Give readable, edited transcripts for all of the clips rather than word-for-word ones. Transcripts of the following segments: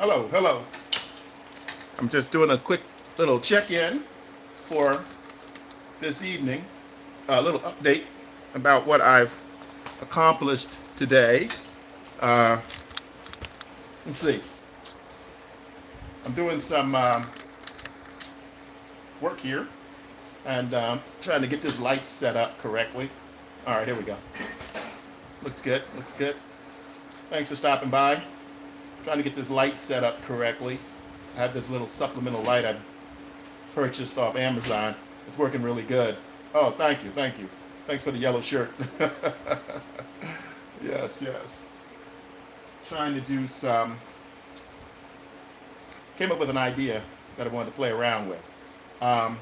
Hello, hello. I'm just doing a quick little check-in for this evening, a little update about what I've accomplished today. Uh, let's see. I'm doing some work here and trying to get this light set up correctly. All right, here we go. Looks good, looks good. Thanks for stopping by. Trying to get this light set up correctly. I have this little supplemental light I purchased off Amazon. It's working really good. Oh, thank you, thank you. Thanks for the yellow shirt. Yes, yes. Trying to do some, came up with an idea that I wanted to play around with. A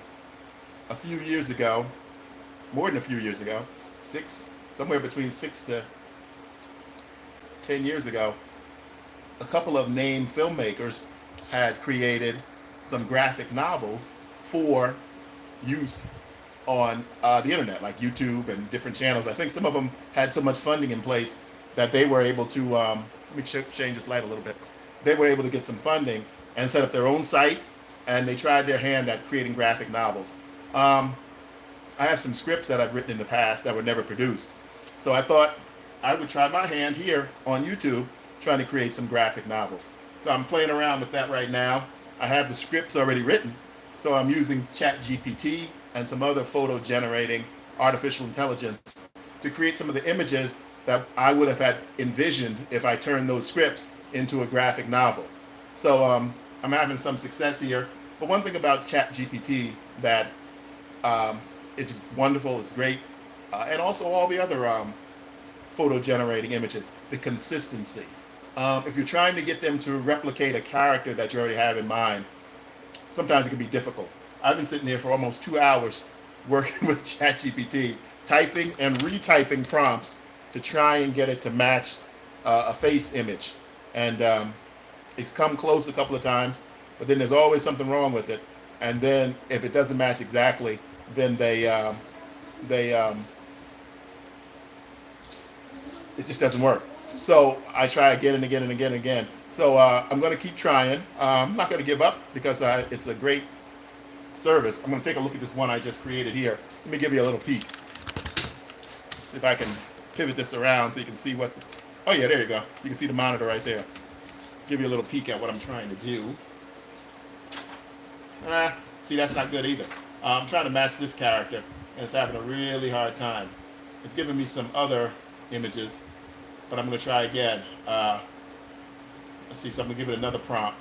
few years ago, more than a few years ago, somewhere between 6 to 10 years ago, a couple of named filmmakers had created some graphic novels for use on the internet, like YouTube and different channels. I think some of them had so much funding in place that they were able to, let me change this light a little bit. They were able to get some funding and set up their own site, and they tried their hand at creating graphic novels. I have some scripts that I've written in the past that were never produced. So I thought I would try my hand here on YouTube trying to create some graphic novels. So I'm playing around with that right now. I have the scripts already written, so I'm using ChatGPT and some other photo generating artificial intelligence to create some of the images that I would have had envisioned if I turned those scripts into a graphic novel. So I'm having some success here. But one thing about ChatGPT that it's wonderful, it's great, and also all the other photo generating images, the consistency. If you're trying to get them to replicate a character that you already have in mind, sometimes it can be difficult. I've been sitting here for almost 2 hours working with ChatGPT, typing and retyping prompts to try and get it to match a face image. And it's come close a couple of times, but then there's always something wrong with it. And then if it doesn't match exactly, then it just doesn't work. So I try again and again and again and again. So I'm going to keep trying. I'm not going to give up because it's a great service. I'm going to take a look at this one I just created here. Let me give you a little peek. See if I can pivot this around so you can see what. Oh yeah, there you go. You can see the monitor right there. Give you a little peek at what I'm trying to do. See, that's not good either. I'm trying to match this character, and it's having a really hard time. It's giving me some other images, but I'm going to try again. Let's see, so I'm going to give it another prompt.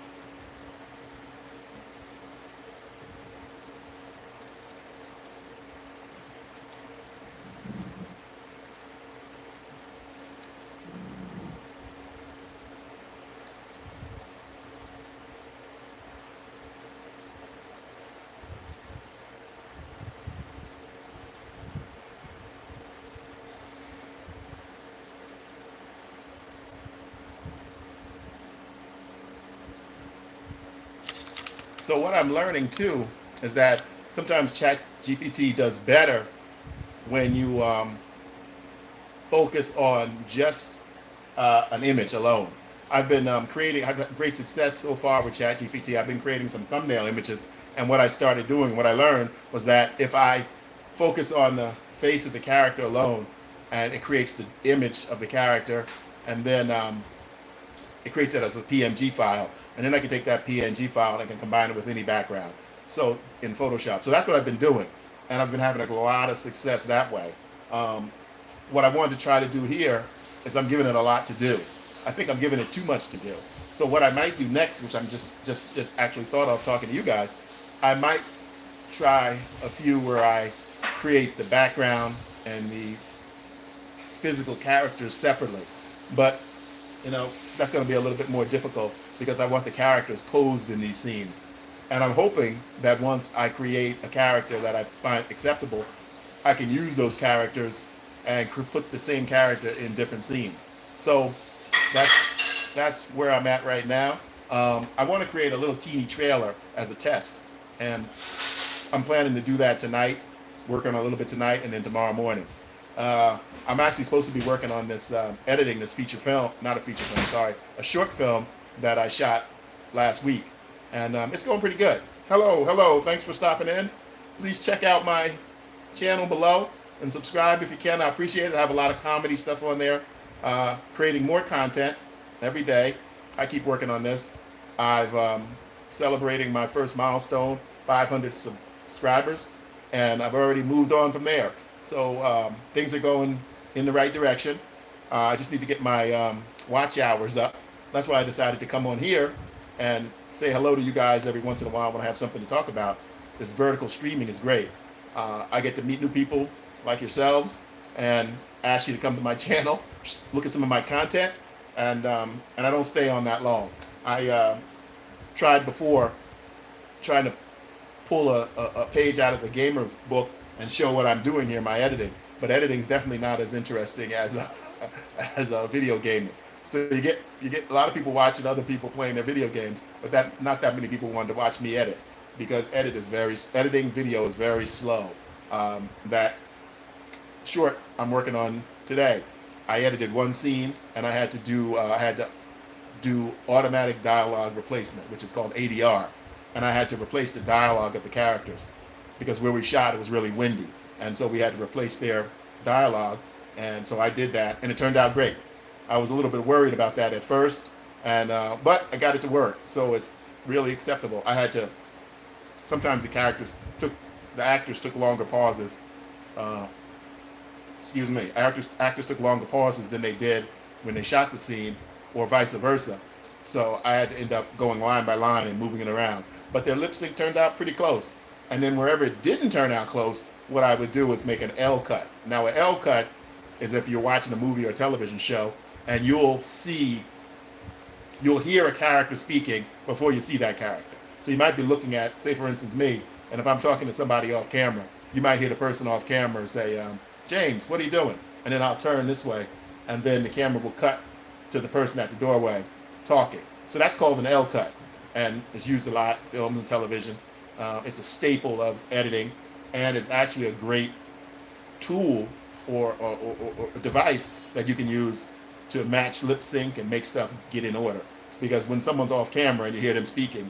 So what I'm learning too is that sometimes ChatGPT does better when you focus on just an image alone. I've been I've had great success so far with ChatGPT. I've been creating some thumbnail images, and what I started doing, what I learned was that if I focus on the face of the character alone, and it creates the image of the character, and then it creates it as a PNG file, and then I can take that PNG file and I can combine it with any background. So in Photoshop. So that's what I've been doing, and I've been having a lot of success that way. What I wanted to try to do here is I'm giving it a lot to do. I think I'm giving it too much to do. So what I might do next, which I'm just actually thought of talking to you guys, I might try a few where I create the background and the physical characters separately. But that's going to be a little bit more difficult because I want the characters posed in these scenes. And I'm hoping that once I create a character that I find acceptable, I can use those characters and put the same character in different scenes. So that's where I'm at right now. I want to create a little teeny trailer as a test, and I'm planning to do that tonight, working a little bit tonight, and then tomorrow morning. I'm actually supposed to be working on this, editing this feature film, not a feature film, sorry, a short film that I shot last week, and it's going pretty good. Hello, thanks for stopping in. Please check out my channel below and subscribe if you can. I appreciate it. I have a lot of comedy stuff on there, creating more content every day. I keep working on this. I've celebrating my first milestone, 500 subscribers, and I've already moved on from there. So things are going in the right direction. I just need to get my watch hours up. That's why I decided to come on here and say hello to you guys every once in a while when I have something to talk about. This vertical streaming is great. I get to meet new people like yourselves and ask you to come to my channel, look at some of my content, and I don't stay on that long. I tried before trying to pull a page out of the gamer book and show what I'm doing here, my editing, but editing is definitely not as interesting as as video gaming. So you get a lot of people watching other people playing their video games, but not that many people wanted to watch me edit, because editing video is very slow. That short I'm working on today, I edited one scene and I had to do automatic dialogue replacement, which is called ADR, and I had to replace the dialogue of the characters because where we shot it was really windy, and so we had to replace their dialogue, and so I did that, and it turned out great. I was a little bit worried about that at first, and but I got it to work, so it's really acceptable. Sometimes the actors took longer pauses. Actors took longer pauses than they did when they shot the scene, or vice versa. So I had to end up going line by line and moving it around. But their lip sync turned out pretty close. And then wherever it didn't turn out close, what I would do was make an L cut. Now an L cut is if you're watching a movie or a television show and you'll hear a character speaking before you see that character. So you might be looking at, say for instance me, and if I'm talking to somebody off camera, you might hear the person off camera say, James, what are you doing? And then I'll turn this way, and then the camera will cut to the person at the doorway talking. So that's called an L cut, and it's used a lot in film and television. It's a staple of editing, and it's actually a great tool or a device that you can use to match lip sync and make stuff get in order. Because when someone's off camera and you hear them speaking,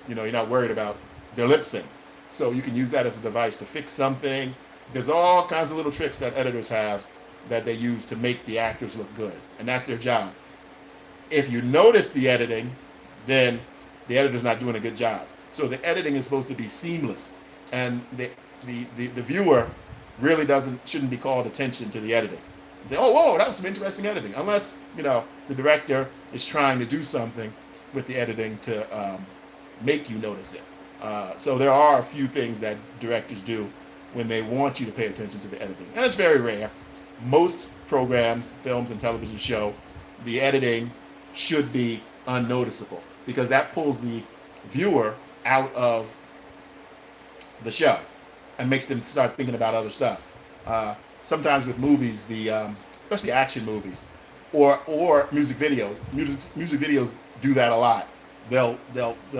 you're not worried about their lip sync. So you can use that as a device to fix something. There's all kinds of little tricks that editors have that they use to make the actors look good, and that's their job. If you notice the editing, then the editor's not doing a good job. So the editing is supposed to be seamless, and the viewer really shouldn't be called attention to the editing and say, oh, whoa, that was some interesting editing, unless the director is trying to do something with the editing to make you notice it. So there are a few things that directors do when they want you to pay attention to the editing, and it's very rare. Most programs, films and television show, the editing should be unnoticeable because that pulls the viewer out of the show and makes them start thinking about other stuff. Sometimes with movies, especially action movies or music videos, music videos do that a lot. They'll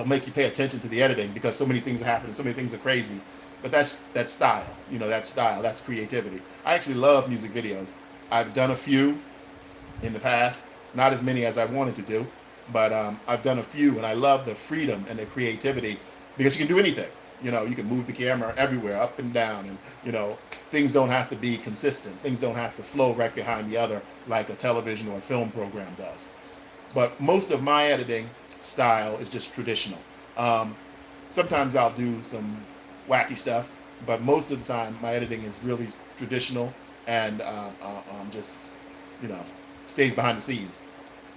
make you pay attention to the editing because so many things are happening, so many things are crazy. But that's style, that's creativity. I actually love music videos. I've done a few in the past, not as many as I wanted to do, but I've done a few, and I love the freedom and the creativity because you can do anything. You can move the camera everywhere, up and down, and things don't have to be consistent. Things don't have to flow right behind the other like a television or a film program does. But most of my editing style is just traditional. Sometimes I'll do some wacky stuff, but most of the time my editing is really traditional and just stays behind the scenes.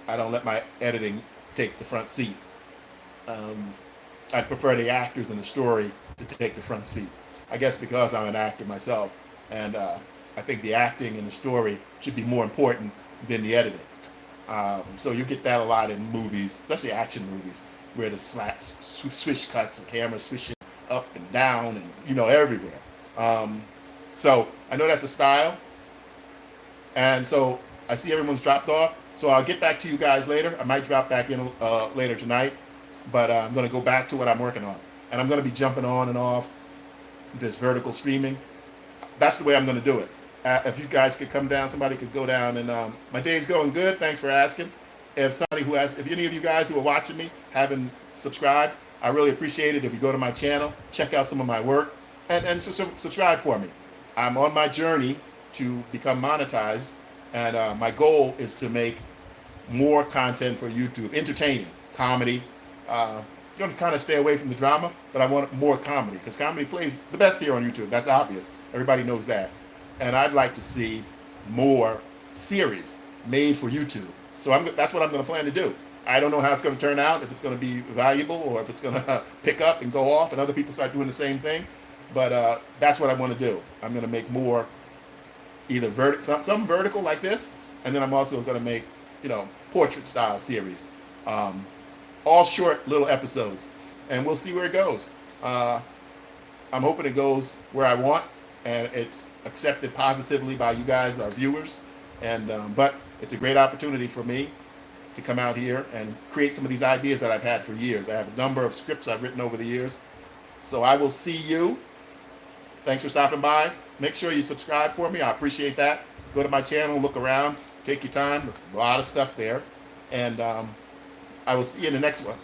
I don't let my editing take the front seat. I'd prefer the actors in the story to take the front seat. I guess because I'm an actor myself, and I think the acting and the story should be more important than the editing. So you get that a lot in movies, especially action movies, where the swish cuts, the camera swishing up and down and everywhere. So I know that's a style, and so I see everyone's dropped off, so I'll get back to you guys later. I might drop back in later tonight, but I'm going to go back to what I'm working on, and I'm going to be jumping on and off this vertical streaming. That's the way I'm going to do it. If you guys could come down, somebody could go down, and my day's going good. Thanks for asking. If any of you guys who are watching me haven't subscribed, I really appreciate it if you go to my channel, check out some of my work, and subscribe for me. I'm on my journey to become monetized, and my goal is to make more content for YouTube, entertaining, comedy. I'm going to kind of stay away from the drama, but I want more comedy because comedy plays the best here on YouTube. That's obvious. Everybody knows that. And I'd like to see more series made for YouTube. So that's what I'm going to plan to do. I don't know how it's going to turn out, if it's going to be valuable or if it's going to pick up and go off and other people start doing the same thing. But that's what I want to do. I'm going to make more either some vertical like this, and then I'm also going to make, portrait style series. All short little episodes, and we'll see where it goes. I'm hoping it goes where I want, and it's accepted positively by you guys, our viewers. And but it's a great opportunity for me to come out here and create some of these ideas that I've had for years. I have a number of scripts I've written over the years. So I will see you. Thanks for stopping by. Make sure you subscribe for me. I appreciate that. Go to my channel, look around, take your time. There's a lot of stuff there. And I will see you in the next one.